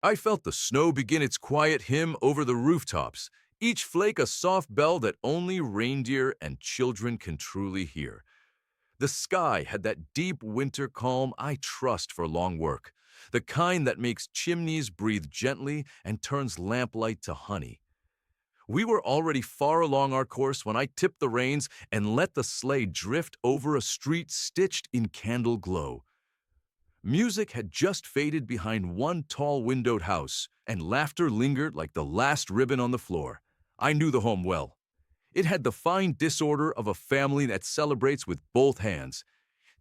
I felt the snow begin its quiet hymn over the rooftops, each flake a soft bell that only reindeer and children can truly hear. The sky had that deep winter calm I trust for long work, the kind that makes chimneys breathe gently and turns lamplight to honey. We were already far along our course when I tipped the reins and let the sleigh drift over a street stitched in candle glow. Music had just faded behind one tall windowed house, and laughter lingered like the last ribbon on the floor. I knew the home well. It had the fine disorder of a family that celebrates with both hands.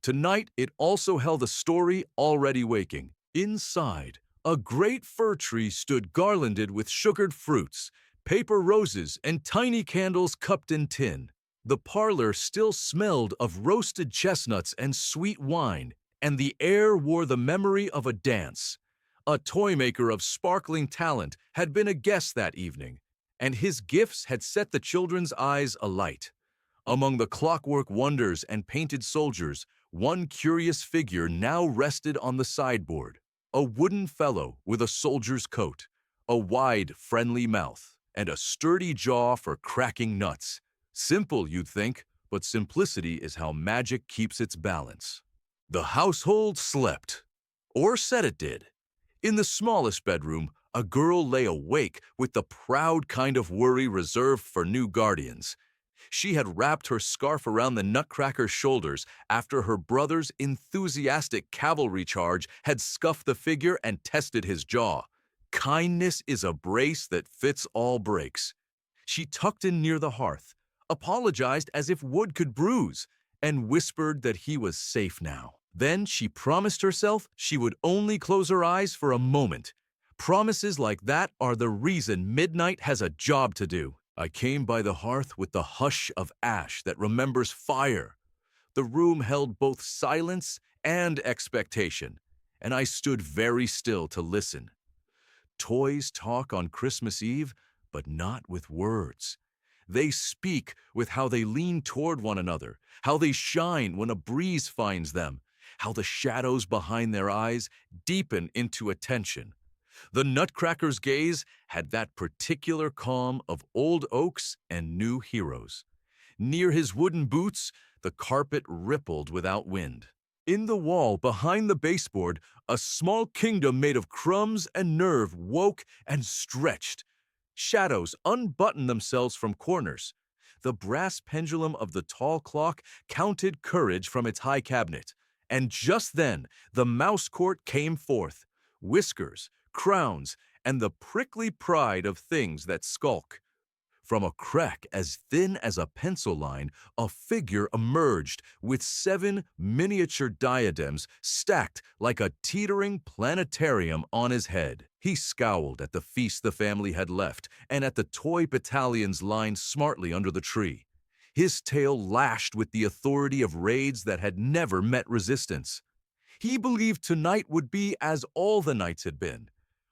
Tonight, it also held a story already waking. Inside, a great fir tree stood garlanded with sugared fruits, paper roses, and tiny candles cupped in tin. The parlor still smelled of roasted chestnuts and sweet wine, and the air wore the memory of a dance. A toy maker of sparkling talent had been a guest that evening, and his gifts had set the children's eyes alight. Among the clockwork wonders and painted soldiers, one curious figure now rested on the sideboard, a wooden fellow with a soldier's coat, a wide, friendly mouth, and a sturdy jaw for cracking nuts. Simple, you'd think, but simplicity is how magic keeps its balance. The household slept, or said it did. In the smallest bedroom, a girl lay awake with the proud kind of worry reserved for new guardians. She had wrapped her scarf around the Nutcracker's shoulders after her brother's enthusiastic cavalry charge had scuffed the figure and tested his jaw. Kindness is a brace that fits all breaks. She tucked in near the hearth, apologized as if wood could bruise, and whispered that he was safe now. Then she promised herself she would only close her eyes for a moment. Promises like that are the reason midnight has a job to do. I came by the hearth with the hush of ash that remembers fire. The room held both silence and expectation, and I stood very still to listen. Toys talk on Christmas Eve, but not with words. They speak with how they lean toward one another, how they shine when a breeze finds them, how the shadows behind their eyes deepen into attention. The Nutcracker's gaze had that particular calm of old oaks and new heroes. Near his wooden boots, the carpet rippled without wind. In the wall behind the baseboard, a small kingdom made of crumbs and nerve woke and stretched. Shadows unbuttoned themselves from corners. The brass pendulum of the tall clock counted courage from its high cabinet. And just then, the mouse court came forth, whiskers, crowns, and the prickly pride of things that skulk. From a crack as thin as a pencil line, a figure emerged with 7 miniature diadems stacked like a teetering planetarium on his head. He scowled at the feast the family had left and at the toy battalions lined smartly under the tree. His tail lashed with the authority of raids that had never met resistance. He believed tonight would be as all the nights had been.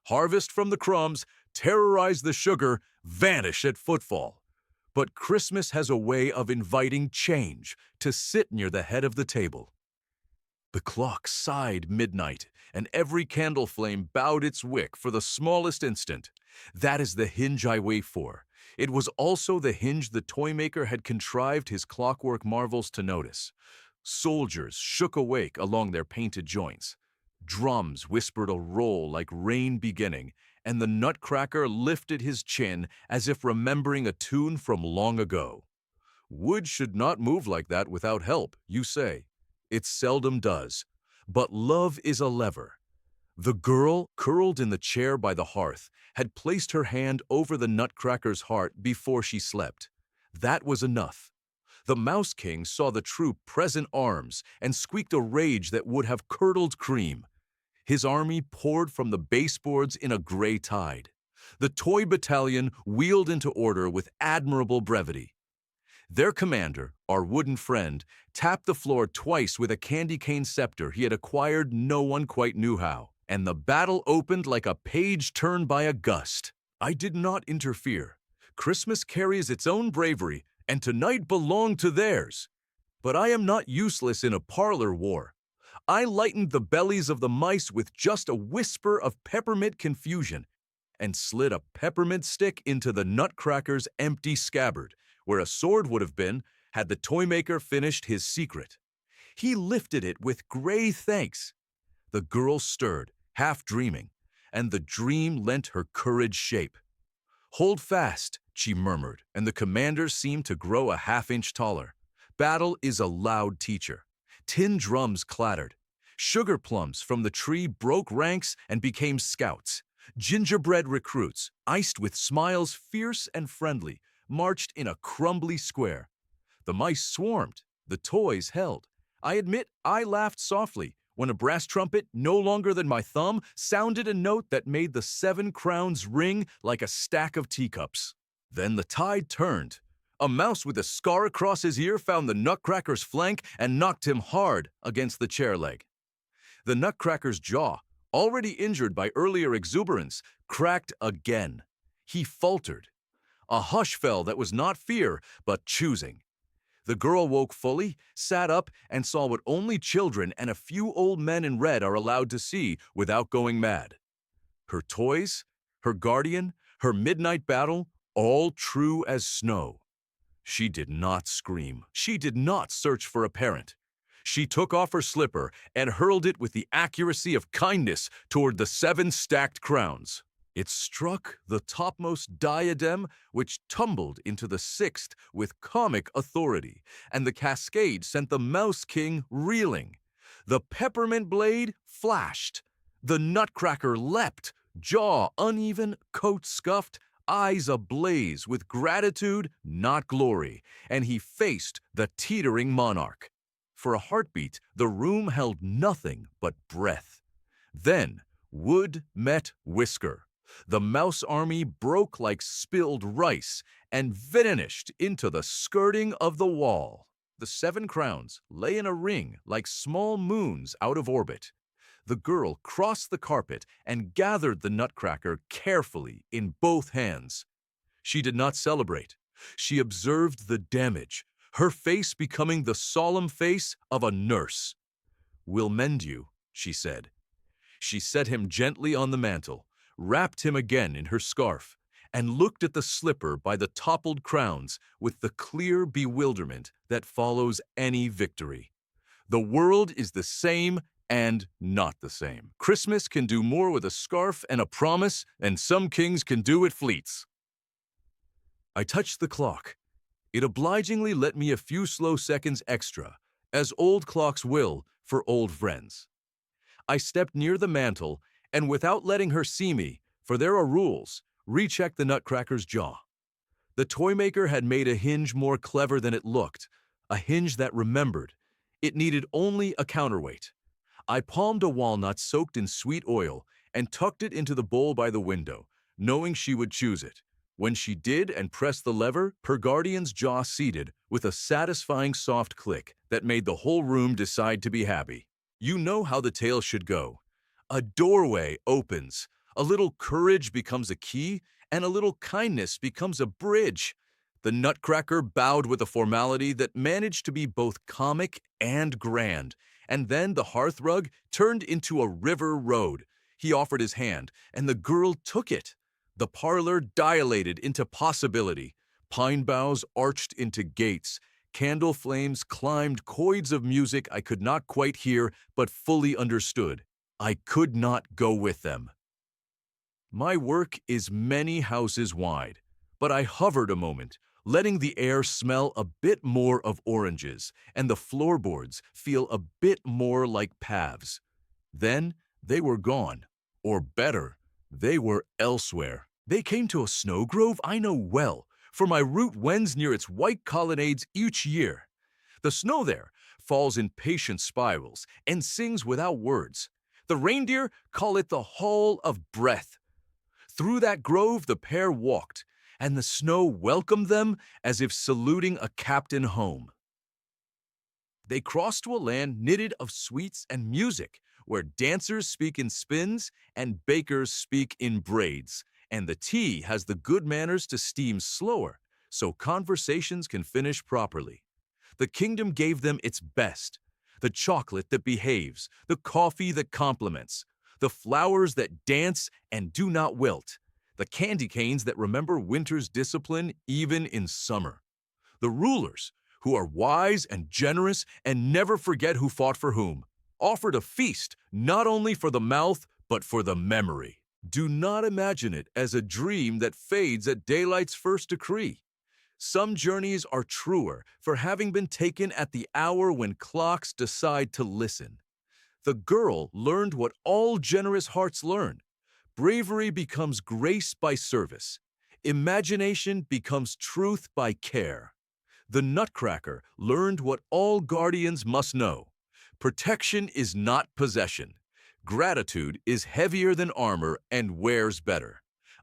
Harvest from the crumbs, terrorize the sugar, vanish at footfall. But Christmas has a way of inviting change to sit near the head of the table. The clock sighed midnight, and every candle flame bowed its wick for the smallest instant. That is the hinge I wait for. It was also the hinge the toy maker had contrived his clockwork marvels to notice. Soldiers shook awake along their painted joints. Drums whispered a roll like rain beginning, and the Nutcracker lifted his chin as if remembering a tune from long ago. Wood should not move like that without help, you say. It seldom does. But love is a lever. The girl, curled in the chair by the hearth, had placed her hand over the Nutcracker's heart before she slept. That was enough. The Mouse King saw the true present arms and squeaked a rage that would have curdled cream. His army poured from the baseboards in a gray tide. The toy battalion wheeled into order with admirable brevity. Their commander, our wooden friend, tapped the floor twice with a candy cane scepter he had acquired no one quite knew how, and the battle opened like a page turned by a gust. I did not interfere. Christmas carries its own bravery, and tonight belonged to theirs. But I am not useless in a parlor war. I lightened the bellies of the mice with just a whisper of peppermint confusion and slid a peppermint stick into the Nutcracker's empty scabbard, where a sword would have been had the toymaker finished his secret. He lifted it with gray thanks. The girl stirred, half dreaming, and the dream lent her courage shape. "Hold fast," she murmured, and the commander seemed to grow a half-inch taller. Battle is a loud teacher. Tin drums clattered. Sugar plums from the tree broke ranks and became scouts. Gingerbread recruits, iced with smiles fierce and friendly, marched in a crumbly square. The mice swarmed. The toys held. I admit I laughed softly when a brass trumpet, no longer than my thumb, sounded a note that made the 7 crowns ring like a stack of teacups. Then the tide turned. A mouse with a scar across his ear found the Nutcracker's flank and knocked him hard against the chair leg. The Nutcracker's jaw, already injured by earlier exuberance, cracked again. He faltered. A hush fell that was not fear, but choosing. The girl woke fully, sat up, and saw what only children and a few old men in red are allowed to see without going mad. Her toys, her guardian, her midnight battle, all true as snow. She did not scream. She did not search for a parent. She took off her slipper and hurled it with the accuracy of kindness toward the 7 stacked crowns. It struck the topmost diadem, which tumbled into the 6th with comic authority, and the cascade sent the Mouse King reeling. The peppermint blade flashed. The Nutcracker leapt, jaw uneven, coat scuffed, eyes ablaze with gratitude, not glory, and he faced the teetering monarch. For a heartbeat, the room held nothing but breath. Then, wood met whisker. The mouse army broke like spilled rice and vanished into the skirting of the wall. The 7 crowns lay in a ring like small moons out of orbit. The girl crossed the carpet and gathered the Nutcracker carefully in both hands. She did not celebrate. She observed the damage, her face becoming the solemn face of a nurse. "We'll mend you," she said. She set him gently on the mantel, wrapped him again in her scarf, and looked at the slipper by the toppled crowns with the clear bewilderment that follows any victory. The world is the same and not the same. Christmas can do more with a scarf and a promise, and some kings can do it fleets. I touched the clock. It obligingly let me a few slow seconds extra, as old clocks will for old friends. I stepped near the mantel and, without letting her see me, for there are rules, rechecked the Nutcracker's jaw. The toymaker had made a hinge more clever than it looked, a hinge that remembered. It needed only a counterweight. I palmed a walnut soaked in sweet oil and tucked it into the bowl by the window, knowing she would choose it. When she did and pressed the lever, her guardian's jaw seated with a satisfying soft click that made the whole room decide to be happy. You know how the tale should go. A doorway opens, a little courage becomes a key, and a little kindness becomes a bridge. The Nutcracker bowed with a formality that managed to be both comic and grand, and then the hearthrug turned into a river road. He offered his hand, and the girl took it. The parlor dilated into possibility. Pine boughs arched into gates. Candle flames climbed chords of music I could not quite hear but fully understood. I could not go with them. My work is many houses wide, but I hovered a moment, letting the air smell a bit more of oranges and the floorboards feel a bit more like paths. Then they were gone, or better, they were elsewhere. They came to a snow grove I know well, for my route wends near its white colonnades each year. The snow there falls in patient spirals and sings without words. The reindeer call it the Hall of Breath. Through that grove the pair walked, and the snow welcomed them as if saluting a captain home. They crossed to a land knitted of sweets and music, where dancers speak in spins and bakers speak in braids, and the tea has the good manners to steam slower, so conversations can finish properly. The kingdom gave them its best. the chocolate that behaves, the coffee that compliments, the flowers that dance and do not wilt, the candy canes that remember winter's discipline even in summer, the rulers who are wise and generous and never forget who fought for whom, offered a feast not only for the mouth but for the memory. Do not imagine it as a dream that fades at daylight's first decree. Some journeys are truer for having been taken at the hour when clocks decide to listen. The girl learned what all generous hearts learn. Bravery becomes grace by service. Imagination becomes truth by care. The Nutcracker learned what all guardians must know. Protection is not possession. Gratitude is heavier than armor and wears better.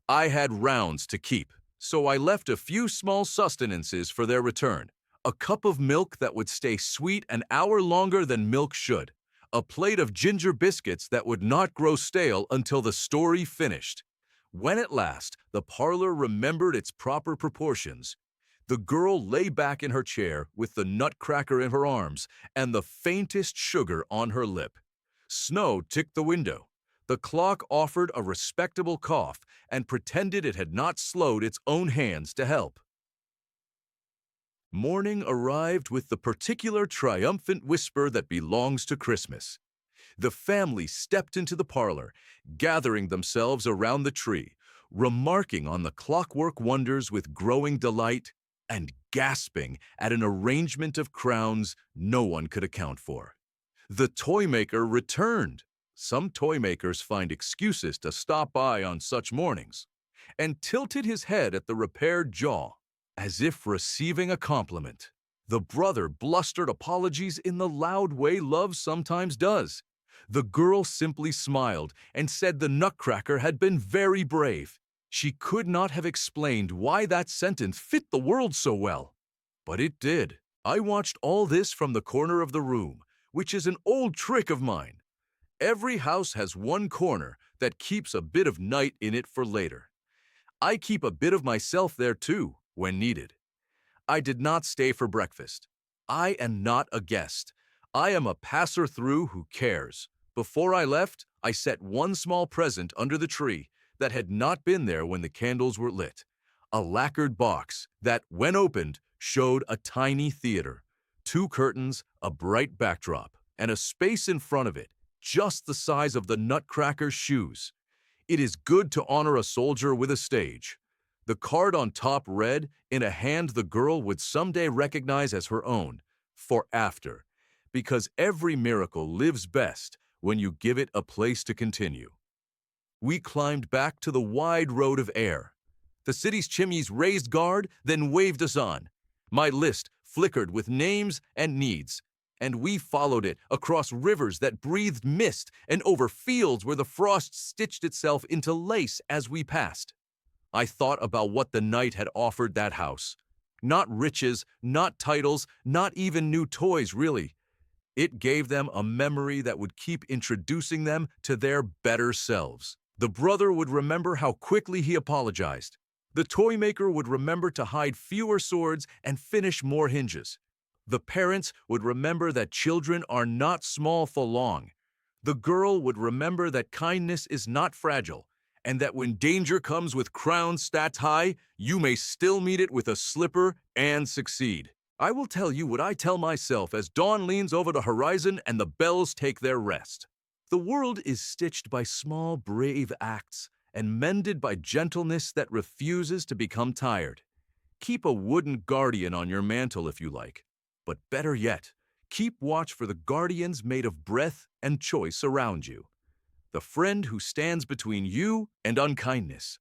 I had rounds to keep, so I left a few small sustenances for their return. A cup of milk that would stay sweet an hour longer than milk should. A plate of ginger biscuits that would not grow stale until the story finished. When at last the parlor remembered its proper proportions, the girl lay back in her chair with the Nutcracker in her arms and the faintest sugar on her lip. Snow ticked the window. The clock offered a respectable cough and pretended it had not slowed its own hands to help. Morning arrived with the particular triumphant whisper that belongs to Christmas. The family stepped into the parlor, gathering themselves around the tree, remarking on the clockwork wonders with growing delight and gasping at an arrangement of crowns no one could account for. The toy maker returned. Some toy makers find excuses to stop by on such mornings, and tilted his head at the repaired jaw, as if receiving a compliment. The brother blustered apologies in the loud way love sometimes does. The girl simply smiled and said the Nutcracker had been very brave. She could not have explained why that sentence fit the world so well, but it did. I watched all this from the corner of the room, which is an old trick of mine. Every house has one corner that keeps a bit of night in it for later. I keep a bit of myself there too, when needed. I did not stay for breakfast. I am not a guest. I am a passer-through who cares. Before I left, I set one small present under the tree that had not been there when the candles were lit. A lacquered box that, when opened, showed a tiny theater. 2 curtains, a bright backdrop, and a space in front of it, just the size of the Nutcracker's shoes. It is good to honor a soldier with a stage. The card on top read, in a hand the girl would someday recognize as her own, for after, because every miracle lives best when you give it a place to continue. We climbed back to the wide road of air. The city's chimneys raised guard, then waved us on. My list flickered with names and needs, and we followed it across rivers that breathed mist and over fields where the frost stitched itself into lace as we passed. I thought about what the night had offered that house. Not riches, not titles, not even new toys, really. It gave them a memory that would keep introducing them to their better selves. The brother would remember how quickly he apologized. The toy maker would remember to hide fewer swords and finish more hinges. The parents would remember that children are not small for long. The girl would remember that kindness is not fragile, and that when danger comes with crowns stats high, you may still meet it with a slipper and succeed. I will tell you what I tell myself as dawn leans over the horizon and the bells take their rest. The world is stitched by small, brave acts and mended by gentleness that refuses to become tired. Keep a wooden guardian on your mantle if you like, but better yet, keep watch for the guardians made of breath and choice around you. The friend who stands between you and unkindness.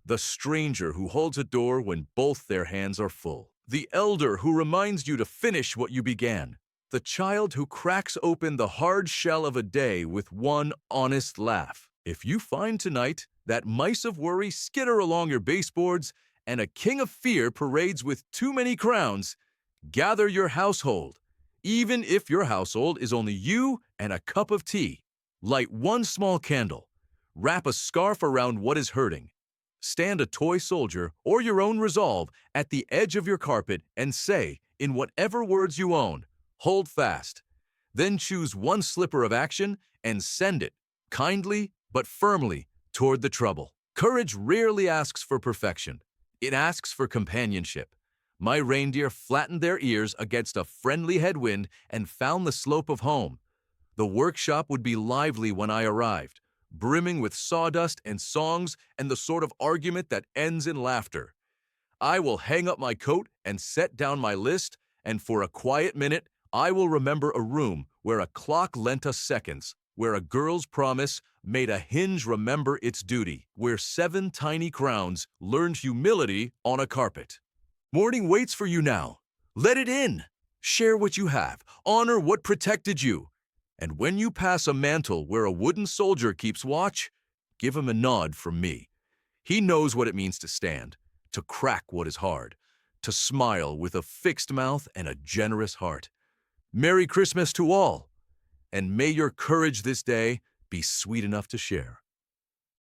The stranger who holds a door when both their hands are full. The elder who reminds you to finish what you began. The child who cracks open the hard shell of a day with one honest laugh. If you find tonight that mice of worry skitter along your baseboards and a king of fear parades with too many crowns, gather your household, even if your household is only you and a cup of tea. Light one small candle. Wrap a scarf around what is hurting. Stand a toy soldier or your own resolve at the edge of your carpet and say, in whatever words you own, hold fast. Then choose one slipper of action and send it, kindly but firmly, toward the trouble. Courage rarely asks for perfection. It asks for companionship. My reindeer flattened their ears against a friendly headwind and found the slope of home. The workshop would be lively when I arrived, brimming with sawdust and songs and the sort of argument that ends in laughter. I will hang up my coat and set down my list, and for a quiet minute, I will remember a room where a clock lent us seconds, where a girl's promise made a hinge remember its duty, where 7 tiny crowns learned humility on a carpet. Morning waits for you now. Let it in. Share what you have. Honor what protected you. And when you pass a mantle where a wooden soldier keeps watch, give him a nod from me. He knows what it means to stand, to crack what is hard, to smile with a fixed mouth and a generous heart. Merry Christmas to all, and may your courage this day be sweet enough to share.